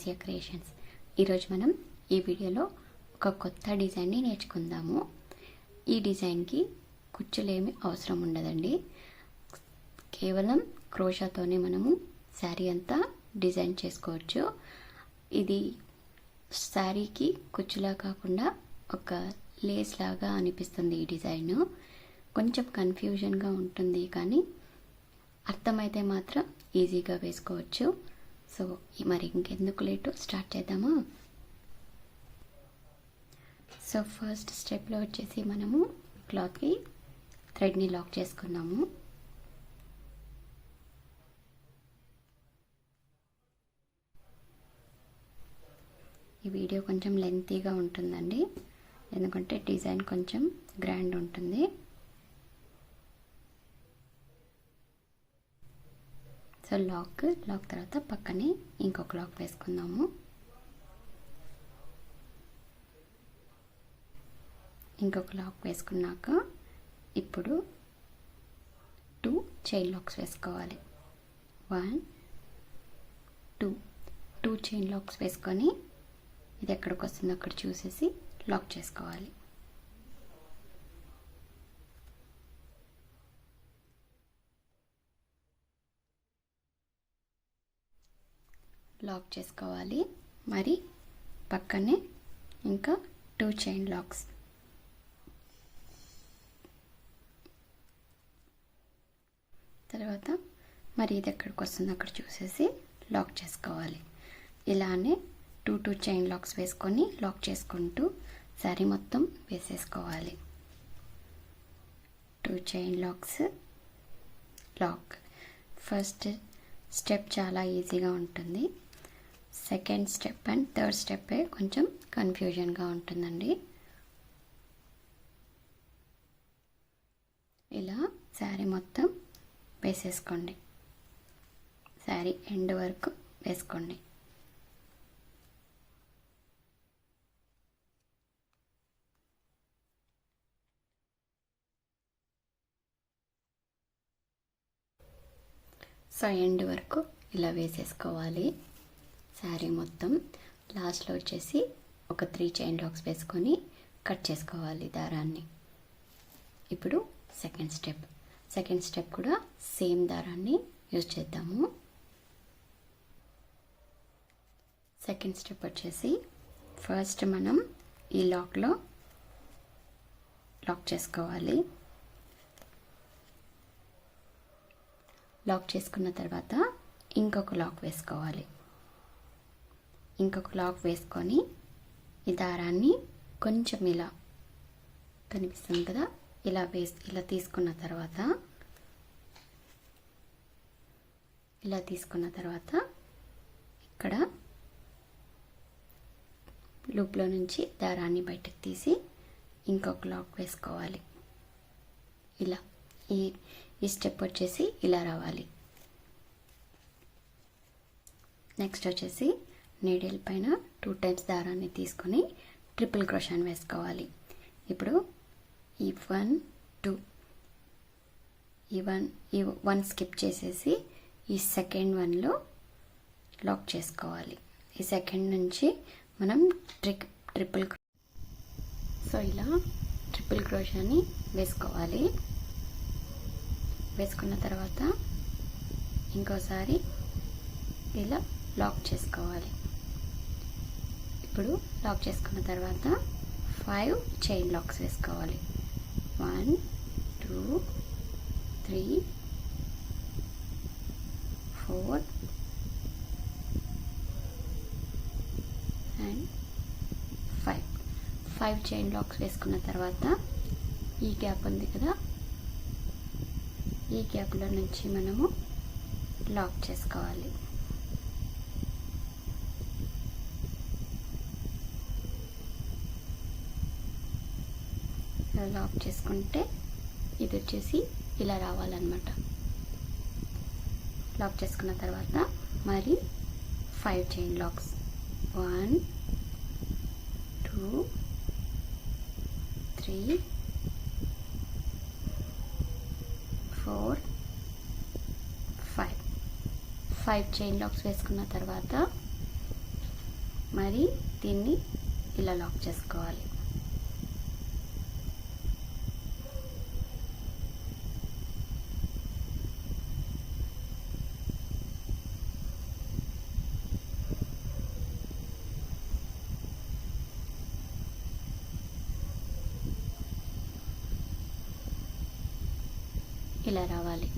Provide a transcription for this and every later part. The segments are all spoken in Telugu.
Asia creations. ఈరోజు మనం ఈ వీడియోలో ఒక కొత్త డిజైన్ని నేర్చుకుందాము. ఈ డిజైన్కి కుచ్చులేమి అవసరం ఉండదండి. కేవలం క్రోషాతోనే మనము శారీ అంతా డిజైన్ చేసుకోవచ్చు. ఇది శారీకి కుచ్చులా కాకుండా ఒక లేస్ లాగా అనిపిస్తుంది. ఈ డిజైన్ కొంచెం కన్ఫ్యూజన్గా ఉంటుంది, కానీ అర్థమైతే మాత్రం ఈజీగా వేసుకోవచ్చు. సో మరి ఇంకెందుకు లేటు, స్టార్ట్ చేద్దామా? సో ఫస్ట్ స్టెప్లో వచ్చేసి మనము క్లాత్కి థ్రెడ్ని లాక్ చేసుకున్నాము. ఈ వీడియో కొంచెం లెంతీగా ఉంటుందండి, ఎందుకంటే డిజైన్ కొంచెం గ్రాండ్ ఉంటుంది. సో లాక్ తర్వాత పక్కనే ఇంకొక లాక్ వేసుకుందాము. ఇంకొక లాక్ వేసుకున్నాక ఇప్పుడు 2 చైన్ లాక్స్ వేసుకోవాలి. 1 2 చైన్ లాక్స్ వేసుకొని ఇది ఎక్కడికి వస్తుందో అక్కడ చూసేసి లాక్ చేసుకోవాలి. లాక్ చేసుకోవాలి. మరి పక్కనే ఇంకా 2 చైన్ లాక్స్. తర్వాత మరి ఇది ఎక్కడికి వస్తుందో అక్కడ చూసేసి లాక్ చేసుకోవాలి. ఇలానే 2 చైన్ లాక్స్ వేసుకొని లాక్ చేసుకుంటూ శారీ మొత్తం వేసేసుకోవాలి. 2 chain locks, lock. First step చాలా ఈజీగా ఉంటుంది. Second step and third step కొంచెం కన్ఫ్యూజన్గా ఉంటుందండి. ఇలా శారీ మొత్తం వేసేసుకోండి. శారీ ఎండ్ వరకు వేసుకోండి. సో ఎండ్ వరకు ఇలా వేసేసుకోవాలి శారీ మొత్తం. లాస్ట్లో వచ్చేసి ఒక 3 చైన్ లాక్స్ వేసుకొని కట్ చేసుకోవాలి దారాన్ని. ఇప్పుడు సెకండ్ స్టెప్ కూడా సేమ్ దారాన్ని యూజ్ చేద్దాము. సెకండ్ స్టెప్ వచ్చేసి ఫస్ట్ మనం ఈ లాక్లో లాక్ చేసుకోవాలి. లాక్ చేసుకున్న తర్వాత ఇంకొక లాక్ వేసుకోవాలి. ఇంకొక లాక్ వేసుకొని ఈ దారాన్ని కొంచెం ఇలా కనిపిస్తుంది కదా, ఇలా తీసుకున్న తర్వాత ఇక్కడ లూప్లో నుంచి దారాన్ని బయటకు తీసి ఇంకొక లాక్ వేసుకోవాలి. ఇలా ఈ స్టెప్ వచ్చేసి ఇలా రావాలి. నెక్స్ట్ వచ్చేసి నీడిల్ పైన 2 టైమ్స్ దారాన్ని తీసుకొని ట్రిపుల్ క్రోషాని వేసుకోవాలి. ఇప్పుడు ఈ 1 2 ఈ 1 స్కిప్ చేసేసి ఈ సెకండ్ 1లో లాక్ చేసుకోవాలి. ఈ సెకండ్ నుంచి మనం ట్రిపుల్ సో ఇలా ట్రిపుల్ క్రోషాని వేసుకోవాలి. వేసుకున్న తర్వాత ఇంకోసారి ఇలా లాక్ చేసుకోవాలి. ఇప్పుడు లాక్ చేసుకున్న తర్వాత 5 చైన్ లాక్స్ వేసుకోవాలి. 1 2 3 4 అండ్ 5 చైన్ లాక్స్ వేసుకున్న తర్వాత ఈ గ్యాప్ ఉంది కదా, ఈ గ్యాప్లో నుంచి మనము లాక్ చేసుకోవాలి. లాక్ చేసుకుంటే ఇది వచ్చేసి ఇలా రావాలన్నమాట. లాక్ చేసుకున్న తర్వాత మరి 5 చైన్ లాక్స్. 1 2 3 4 5 చైన్ లాక్స్ వేసుకున్న తర్వాత మరి దీన్ని ఇలా లాక్ చేసుకోవాలి. ఇలా రావాలి.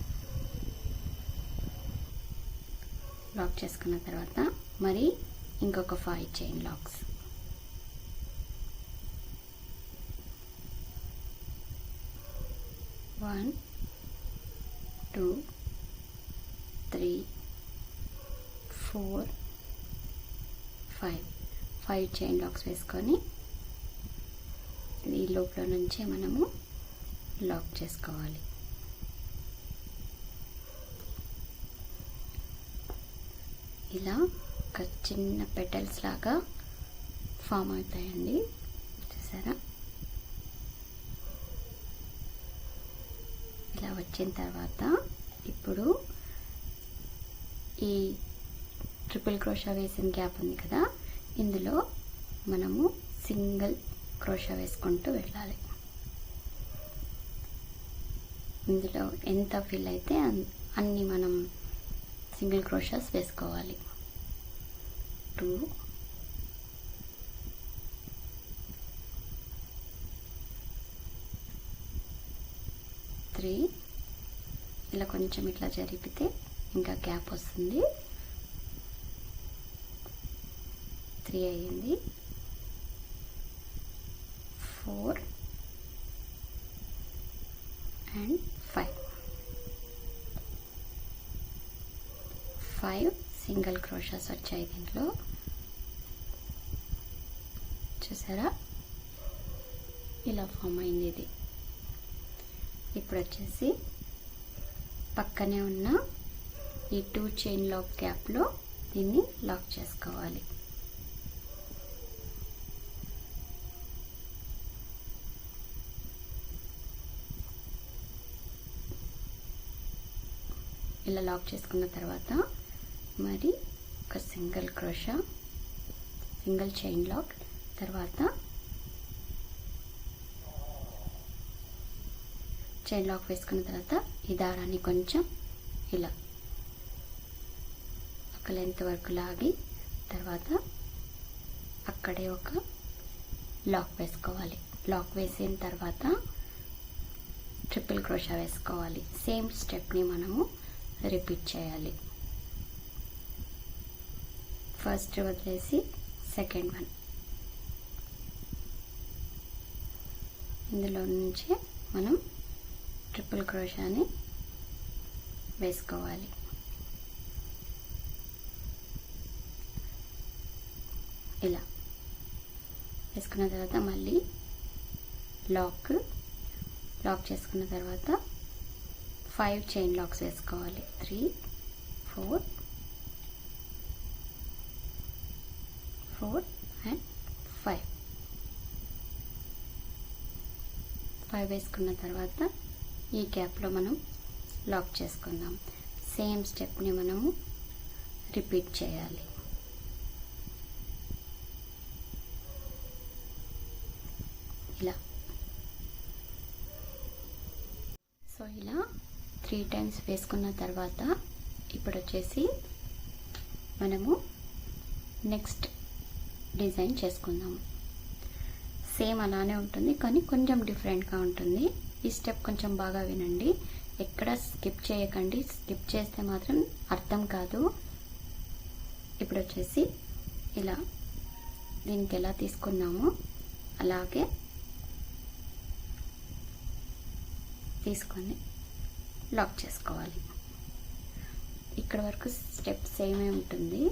లాక్ చేసుకున్న తర్వాత మరి ఇంకొక 5 chain lakhs. One, 2, 3, 4, 5 chain lakhs వేసుకొని ఈ లోపల నుంచే మనము లాక్ చేసుకోవాలి. ఇలా ఒక చిన్న పెటల్స్ లాగా ఫామ్ అవుతాయండి, చూసారా? ఇలా వచ్చిన తర్వాత ఇప్పుడు ఈ ట్రిపుల్ క్రోషా వేసిన గ్యాప్ ఉంది కదా, ఇందులో మనము సింగిల్ క్రోషా వేసుకుంటూ వెళ్ళాలి. ఇందులో ఎంత ఫిల్ అయితే అన్ని మనం సింగిల్ క్రోషాస్ వేసుకోవాలి. 2, 3 ఇలా కొంచెం ఇట్లా జరిపితే ఇంకా గ్యాప్ వస్తుంది. 3 అయ్యింది. 4 and 5 సింగిల్ క్రోషాస్ వచ్చాయి దీంట్లో, చూసారా? ఇలా ఫామ్ అయింది ఇది. ఇప్పుడు వచ్చేసి పక్కనే ఉన్న ఈ 2 చైన్ లాక్ గ్యాప్లో దీన్ని లాక్ చేసుకోవాలి. ఇలా లాక్ చేసుకున్న తర్వాత మరి ఒక single crochet, single chain lock, తర్వాత చైన్ లాక్ వేసుకున్న తర్వాత ఈ దారాన్ని కొంచెం ఇలా ఒక లెంత్ వరకు లాగి తర్వాత అక్కడే ఒక లాక్ వేసుకోవాలి. లాక్ వేసిన తర్వాత ట్రిపుల్ క్రోషా వేసుకోవాలి. సేమ్ స్టెప్ని మనము రిపీట్ చేయాలి. ఫస్ట్ వదిలేసి సెకండ్ వన్, ఇందులో నుంచి మనం ట్రిపుల్ క్రోషాని వేసుకోవాలి. ఇలా వేసుకున్న తర్వాత మళ్ళీ లాక్ చేసుకున్న తర్వాత 5 చైన్ లాక్స్ వేసుకోవాలి. 3, 4 and 5 వేసుకున్న తర్వాత ఈ గ్యాప్లో మనం లాక్ చేసుకుందాం. సేమ్ స్టెప్ని మనము రిపీట్ చేయాలి. ఇలా సో ఇలా 3 టైమ్స్ వేసుకున్న తర్వాత ఇప్పుడు వచ్చేసి మనము నెక్స్ట్ డిజైన్ చేసుకుందాము. సేమ్ అలానే ఉంటుంది కానీ కొంచెం డిఫరెంట్గా ఉంటుంది. ఈ స్టెప్ కొంచెం బాగా వినండి, ఎక్కడ స్కిప్ చేయకండి. స్కిప్ చేస్తే మాత్రం అర్థం కాదు. ఇప్పుడు వచ్చేసి ఇలా దీనికి ఎలా తీసుకున్నామో అలాగే తీసుకొని లాక్ చేసుకోవాలి. ఇక్కడ వరకు స్టెప్ సేమే ఉంటుంది.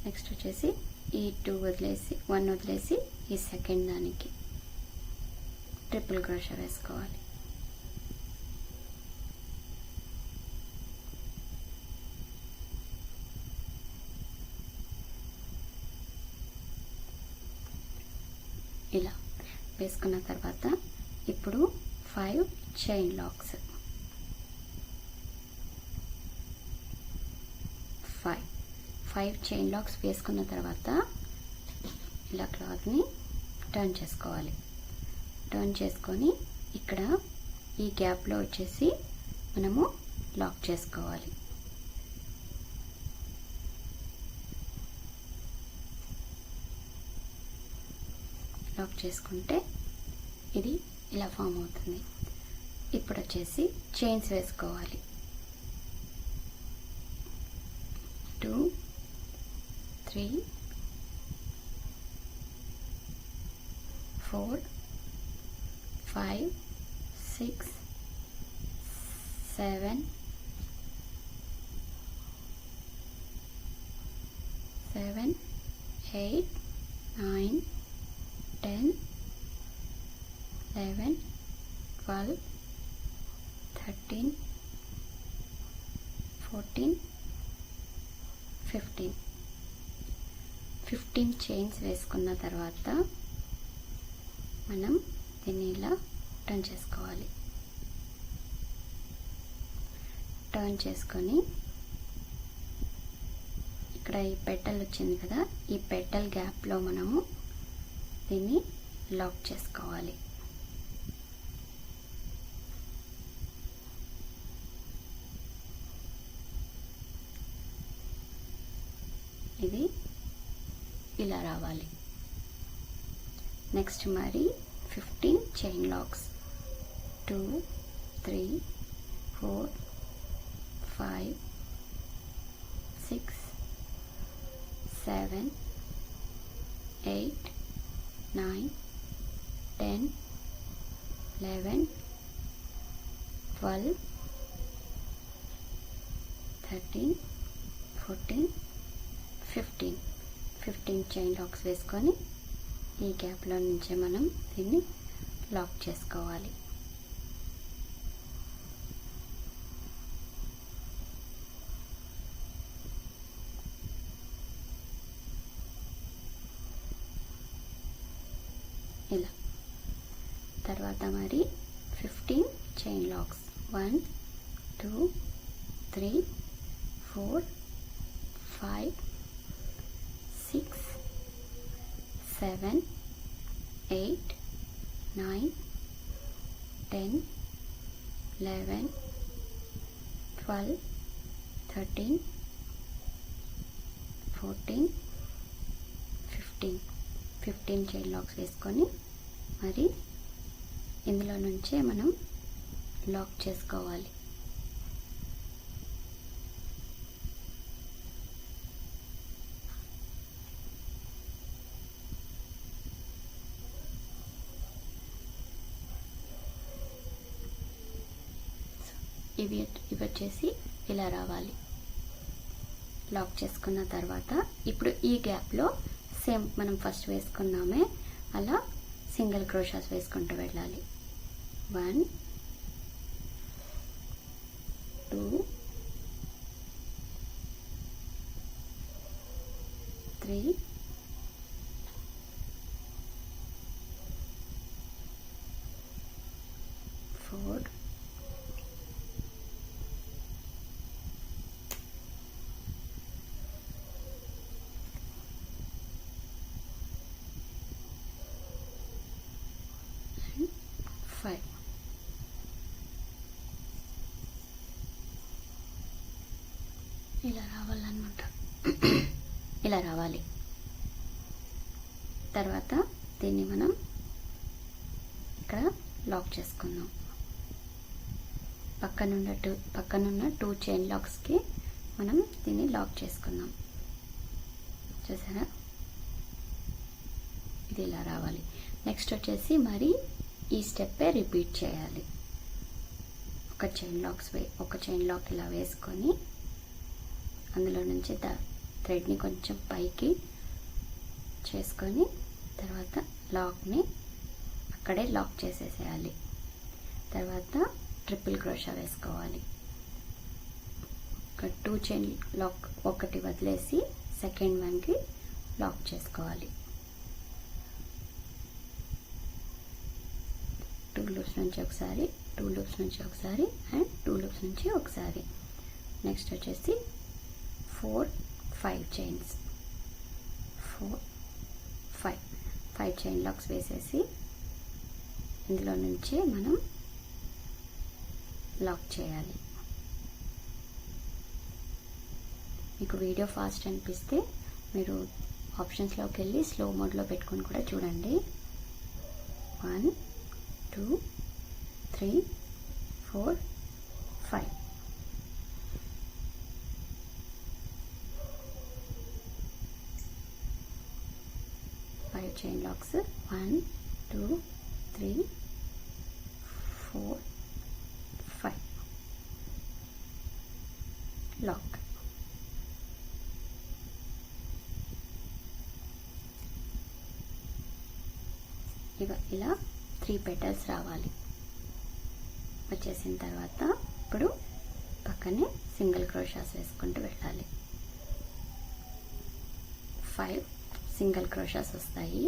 నెక్స్ట్ వచ్చేసి ఈ 2 వదిలేసి 1 వదిలేసి ఈ సెకండ్ దానికి ట్రిపుల్ క్రోషా వేసుకోవాలి. ఇలా వేసుకున్న తర్వాత ఇప్పుడు 5 chain lakhs, five chain lakhs వేసుకున్న తర్వాత ఇలా క్లాత్ని టర్న్ చేసుకోవాలి. టర్న్ చేసుకొని ఇక్కడ ఈ గ్యాప్లో వచ్చేసి మనము లాక్ చేసుకోవాలి. లాక్ చేసుకుంటే ఇది ఇలా ఫామ్ అవుతుంది. ఇప్పుడు వచ్చేసి చైన్స్ వేసుకోవాలి. 2 3 4 5 6 7 8 9 10 11 12 13 14 15 చైన్స్ వేసుకున్న తర్వాత మనం దీన్ని ఇలా టర్న్ చేసుకోవాలి. టర్న్ చేసుకొని ఇక్కడ ఈ పెటల్ వచ్చింది కదా, ఈ పెటల్ గ్యాప్లో మనము దీన్ని లాక్ చేసుకోవాలి. ఇది ఇలా రావాలి. నెక్స్ట్ మరి 15 చైన్ లాక్స్ 2 3 4 5 6 7 8 9 10 11 12 13 14 15 చైన్ లాక్స్ వేసుకొని ఈ గ్యాప్లో నుంచే మనం దీన్ని లాక్ చేసుకోవాలి. ఇలా తర్వాత మరి 15 చైన్ లాక్స్ 1 2 3 4 5 6 7 8 9 10 11 12 13 14 15 చైన్ లాక్స్ వేసుకొని మరి ఇందులో నుంచే మనం లాక్ చేసుకోవాలి. ఇవి వచ్చేసి ఇలా రావాలి. లాక్ చేసుకున్న తర్వాత ఇప్పుడు ఈ గ్యాప్లో సేమ్ మనం ఫస్ట్ వేసుకున్నామే అలా సింగిల్ క్రోషాస్ వేసుకుంటూ వెళ్ళాలి. 1 2 3 4 5 ఇలా రావాలన్నమాట. ఇలా రావాలి. తర్వాత దీన్ని మనం ఇక్కడ లాక్ చేసుకుందాం. పక్కనున్న 2 చైన్ లాక్స్కి మనం దీన్ని లాక్ చేసుకుందాం. చూసారా, ఇది ఇలా రావాలి. నెక్స్ట్ వచ్చేసి మరి ఈ స్టెప్పే రిపీట్ చేయాలి. ఒక చైన్ లాక్ ఇలా వేసుకొని అందులో నుంచి థ్రెడ్ని కొంచెం పైకి చేసుకొని తర్వాత లాక్ని అక్కడే లాక్ చేసేసేయాలి. తర్వాత ట్రిపుల్ క్రోషా వేసుకోవాలి. ఒక 2 చైన్ లాక్ ఒకటి వదిలేసి సెకండ్ వన్కి లాక్ చేసుకోవాలి. 2 లూప్స్ నుంచి ఒకసారి, 2 లూప్స్ నుంచి ఒకసారి అండ్ 2 లూప్స్ నుంచి ఒకసారి. నెక్స్ట్ వచ్చేసి 4 5 చైన్స్, 4 5 చైన్ లాక్స్ వేసేసి ఇందులో నుంచి మనం లాక్ చేయాలి. మీకు వీడియో ఫాస్ట్ అనిపిస్తే మీరు ఆప్షన్స్లోకి వెళ్ళి స్లో మోడ్లో పెట్టుకొని కూడా చూడండి. 1 2 3 4 5 చైన్ లాక్స్ 1 2 3 4 5 లాక్. ఇలా 3 పెటల్స్ రావాలి. వచ్చేసిన తర్వాత ఇప్పుడు పక్కనే సింగిల్ క్రోషాస్ వేసుకుంటూ వెళ్ళాలి. 5 సింగిల్ క్రోషాస్ వస్తాయి.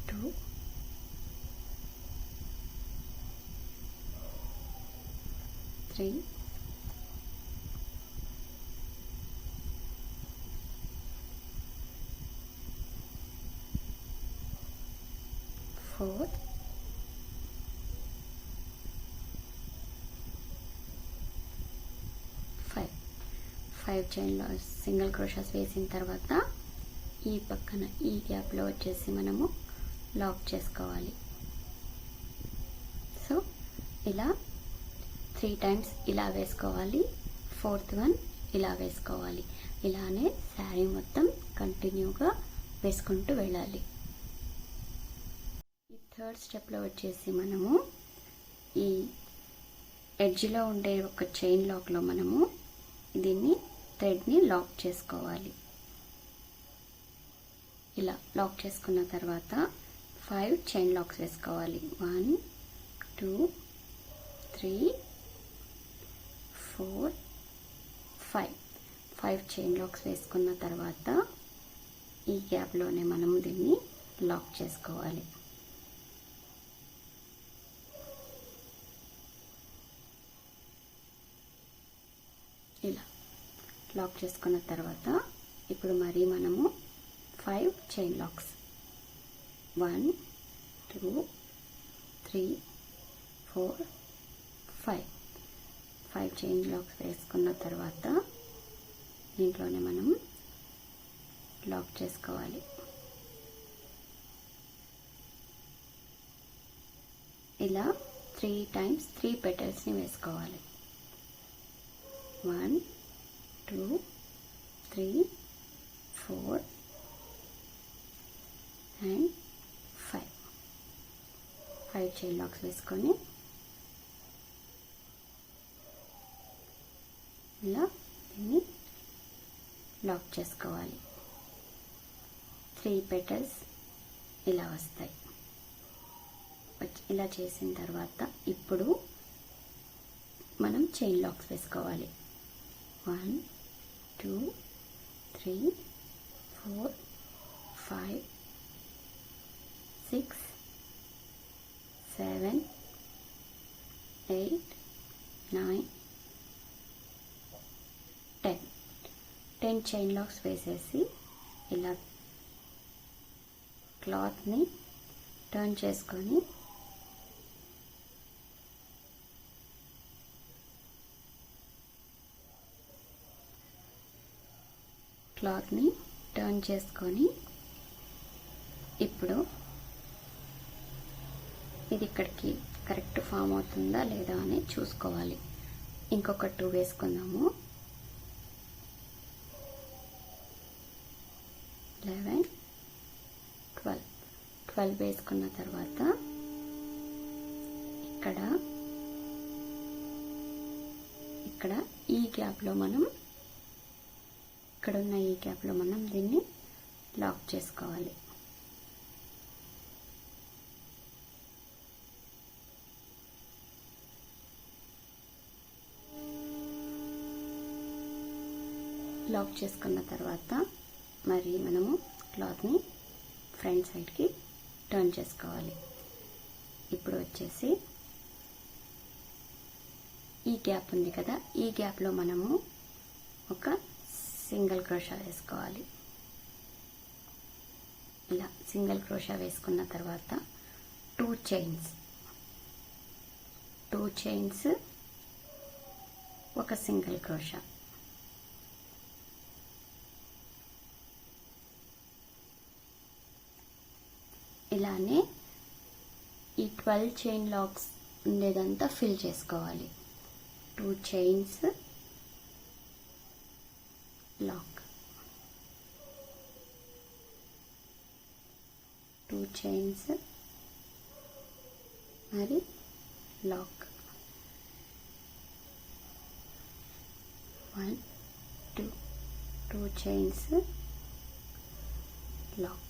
టూ 3 4 5 చైన్లో సింగిల్ క్రోషాస్ వేసిన తర్వాత ఈ పక్కన ఈ గ్యాప్లో వచ్చేసి మనము లాక్ చేసుకోవాలి. సో ఇలా 3 టైమ్స్ ఇలా వేసుకోవాలి. 4th వన్ ఇలా వేసుకోవాలి. ఇలానే శారీ మొత్తం కంటిన్యూగా వేసుకుంటూ వెళ్ళాలి. ఈ 3rd స్టెప్లో వచ్చేసి మనము ఈ ఎడ్జ్లో ఉండే ఒక చైన్ లాక్లో మనము దీన్ని థ్రెడ్ని లాక్ చేసుకోవాలి. ఇలా లాక్ చేసుకున్న తర్వాత 5 చైన్ లాక్స్ వేసుకోవాలి. 1 2 3 4 5 చైన్ లాక్స్ వేసుకున్న తర్వాత ఈ గ్యాప్లోనే మనము దీన్ని లాక్ చేసుకోవాలి. ఇలా లాక్ చేసుకున్న తర్వాత ఇప్పుడు మరి మనము 5 చైన్ లాక్స్ 1 2 3 4 5 చైన్ లాక్స్ వేసుకున్న తర్వాత దీంట్లోనే మనం లాక్ చేసుకోవాలి. ఇలా 3 టైమ్స్ 3 పెటల్స్ని వేసుకోవాలి. 1 2 3 4 and 5 చైన్ లాక్స్ వేసుకొని ఇలా దీన్ని లాక్ చేసుకోవాలి. 3 పెటల్స్ ఇలా వస్తాయి. ఇలా చేసిన తర్వాత ఇప్పుడు మనం చైన్ లాక్స్ వేసుకోవాలి. 1 2 3 4 5 6 7 8 9 10 చైన్ లాక్స్ వేసేసి ఇలా క్లాత్ని టర్న్ చేసుకొని ఇప్పుడు ఇది ఇక్కడికి కరెక్ట్ ఫామ్ అవుతుందా లేదా అని చూసుకోవాలి. ఇంకొక 2 వేసుకుందాము. 11 12 వేసుకున్న తర్వాత ఇక్కడ ఈ గ్యాప్లో మనం ఇక్కడున్న ఈ గ్యాప్లో మనం దీన్ని లాక్ చేసుకోవాలి. లాక్ చేసుకున్న తర్వాత మరి మనము క్లాత్ని ఫ్రంట్ సైడ్కి టర్న్ చేసుకోవాలి. ఇప్పుడు వచ్చేసి ఈ గ్యాప్ ఉంది కదా, ఈ గ్యాప్లో మనము ఒక సింగిల్ క్రోషా వేసుకోవాలి. ఇలా సింగిల్ క్రోషా వేసుకున్న తర్వాత 2 చైన్స్ ఒక సింగిల్ క్రోషా. ఇలానే ఈ 12 చైన్ లాక్స్ ఉండేదంతా ఫిల్ చేసుకోవాలి. 2 చైన్స్ లాక్, 2 చైన్స్ మరి lock, 1 2 chains lock.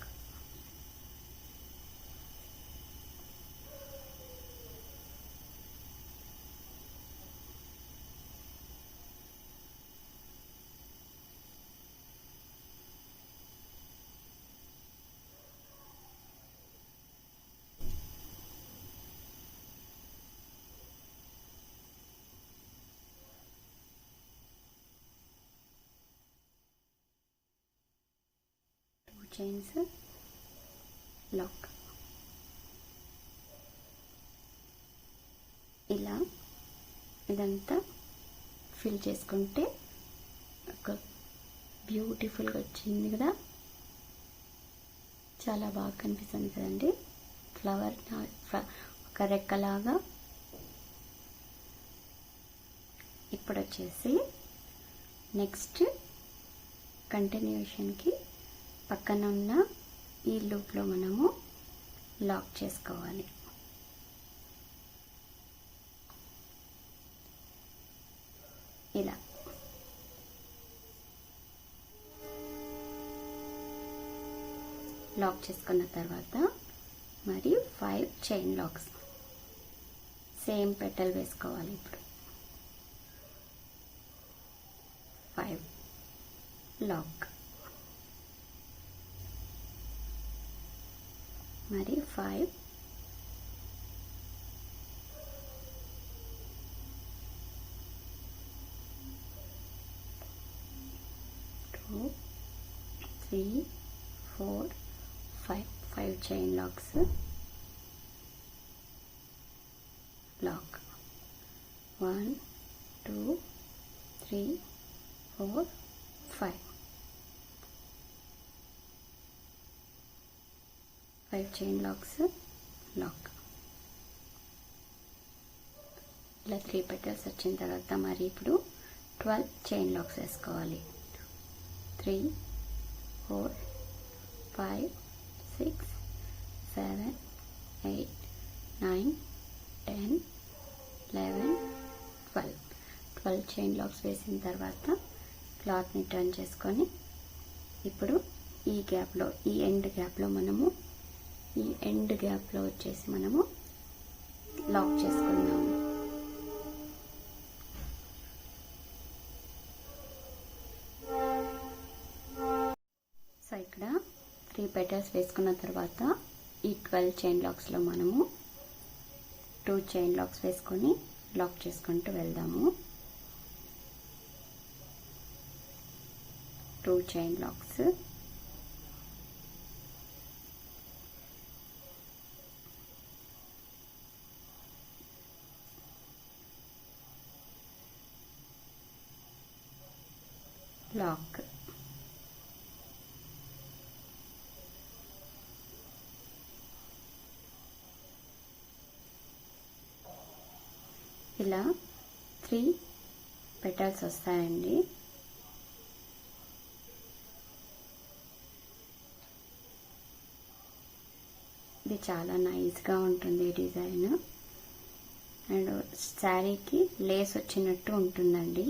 Chains lock. ఇలా ఇదంతా ఫిల్ చేసుకుంటే ఒక బ్యూటిఫుల్గా వచ్చింది కదా, చాలా బాగా కనిపిస్తుంది కదండి. ఫ్లవర్ ఒక రెక్కలాగా. ఇప్పుడు వచ్చేసి నెక్స్ట్ కంటిన్యూషన్కి పక్కన ఉన్న ఈ లూప్లో మనము లాక్ చేసుకోవాలి. ఇలా లాక్ చేసుకున్న తర్వాత మరి 5 చైన్ లాక్స్ సేమ్ పెటల్ వేసుకోవాలి. ఇప్పుడు 5 లాక్, మరి 5 2 3 4 5 chain locks lock, 1 2 3 4 5 chain locks lock. ఇలా 3 పెటల్స్ వచ్చిన తర్వాత మరి ఇప్పుడు 12 చైన్ లాక్స్ వేసుకోవాలి. 3 4 5 6 7 8 9 10 11 12 చైన్ లాక్స్ వేసిన తర్వాత క్లాత్ని టర్న్ చేసుకొని ఇప్పుడు ఈ గ్యాప్లో, ఈ ఎండ్ గ్యాప్లో వచ్చేసి మనము లాక్ చేసుకుందాము. సో ఇక్కడ 3 పెటల్స్ వేసుకున్న తర్వాత ఈ 12 చైన్ లాక్స్లో మనము 2 చైన్ లాక్స్ వేసుకొని లాక్ చేసుకుంటూ వెళ్దాము. 2 చైన్ లాక్స్, లాక్, ఇలా 3 పెటల్స్ వస్తాయండి. ఇది చాలా నైస్గా ఉంటుంది డిజైన్. అండ్ శారీకి లేస్ వచ్చినట్టు ఉంటుందండి.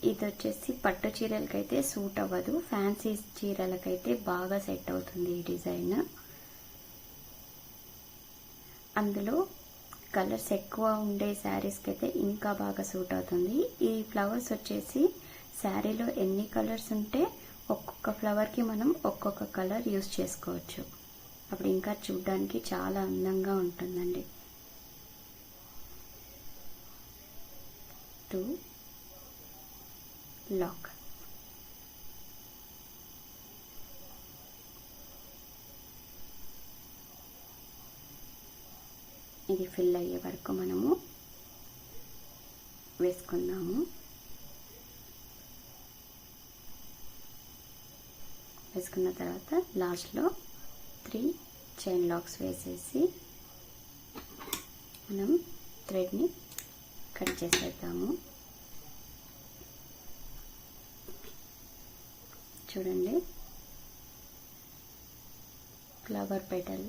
ఇది వచ్చేసి పట్టు చీరలకైతే సూట్ అవ్వదు, ఫ్యాన్సీ చీరలకైతే బాగా సెట్ అవుతుంది ఈ డిజైన్. అందులో కలర్స్ ఎక్కువ ఉండే శారీస్కి అయితే ఇంకా బాగా సూట్ అవుతుంది. ఈ ఫ్లవర్స్ వచ్చేసి శారీలో ఎన్ని కలర్స్ ఉంటే ఒక్కొక్క ఫ్లవర్కి మనం ఒక్కొక్క కలర్ యూస్ చేసుకోవచ్చు. అప్పుడు ఇంకా చూడ్డానికి చాలా అందంగా ఉంటుందండి. To lock. ఇది ఫిల్ అయ్యే వరకు మనము వేసుకుందాము. వేసుకున్న తర్వాత లాస్ట్లో 3 చైన్ లాక్స్ వేసేసి మనం థ్రెడ్ని కట్ చేసేద్దాము. చూడండి ఫ్లవర్ పెటల్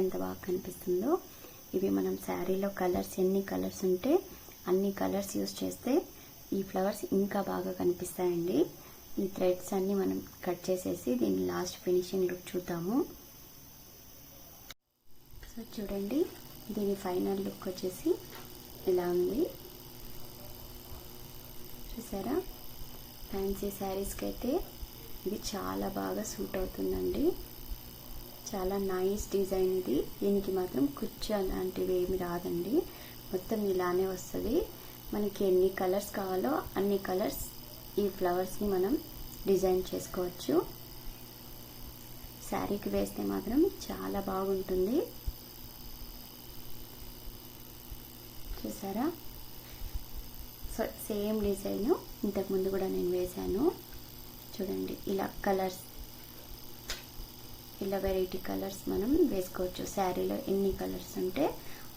ఎంత బాగా కనిపిస్తుందో. ఇవి మనం శారీలో కలర్స్ ఎన్ని కలర్స్ ఉంటే అన్ని కలర్స్ యూస్ చేస్తే ఈ ఫ్లవర్స్ ఇంకా బాగా కనిపిస్తాయండి. ఈ థ్రెడ్స్ అన్ని మనం కట్ చేసేసి దీని లాస్ట్ ఫినిషింగ్ లుక్ చూద్దాము. సో చూడండి దీని ఫైనల్ లుక్ వచ్చేసి ఇలా ఉంది. చూసారా, ఫ్యాన్సీ శారీస్కి అయితే ఇది చాలా బాగా సూట్ అవుతుందండి. చాలా నైస్ డిజైన్ ఇది. దీనికి మాత్రం కుచ్చు అలాంటివి ఏమి రాదండి, మొత్తం ఇలానే వస్తుంది. మనకి ఎన్ని కలర్స్ కావాలో అన్ని కలర్స్ ఈ ఫ్లవర్స్ని మనం డిజైన్ చేసుకోవచ్చు. శారీకి వేస్తే మాత్రం చాలా బాగుంటుంది. చూసారా, సో సేమ్ డిజైన్ ఇంతకుముందు కూడా నేను వేశాను. చూడండి ఇలా కలర్స్, ఇలా వెరైటీ కలర్స్ మనం వేసుకోవచ్చు. శారీలో ఎన్ని కలర్స్ ఉంటే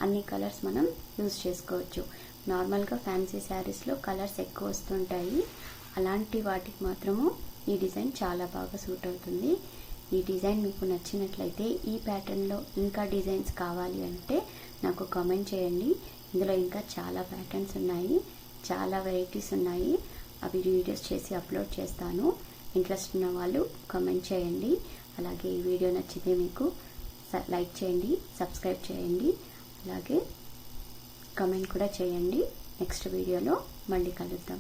అన్ని కలర్స్ మనం యూజ్ చేసుకోవచ్చు. నార్మల్గా ఫ్యాన్సీ శారీస్లో కలర్స్ ఎక్కువ వస్తుంటాయి, అలాంటి వాటికి మాత్రము ఈ డిజైన్ చాలా బాగా సూట్ అవుతుంది. ఈ డిజైన్ మీకు నచ్చినట్లయితే ఈ ప్యాటర్న్లో ఇంకా డిజైన్స్ కావాలి అంటే నాకు కామెంట్ చేయండి. ఇందులో ఇంకా చాలా ప్యాటర్న్స్ ఉన్నాయి, చాలా వెరైటీస్ ఉన్నాయి. అవి వీడియోస్ చేసి అప్లోడ్ చేస్తాను. ఇంట్రెస్ట్ ఉన్న వాళ్ళు కామెంట్ చేయండి. అలాగే ఈ వీడియో నచ్చితే మీకు లైక్ చేయండి, సబ్స్క్రైబ్ చేయండి, అలాగే కామెంట్ కూడా చేయండి. నెక్స్ట్ వీడియోలో మళ్ళీ కలుద్దాం.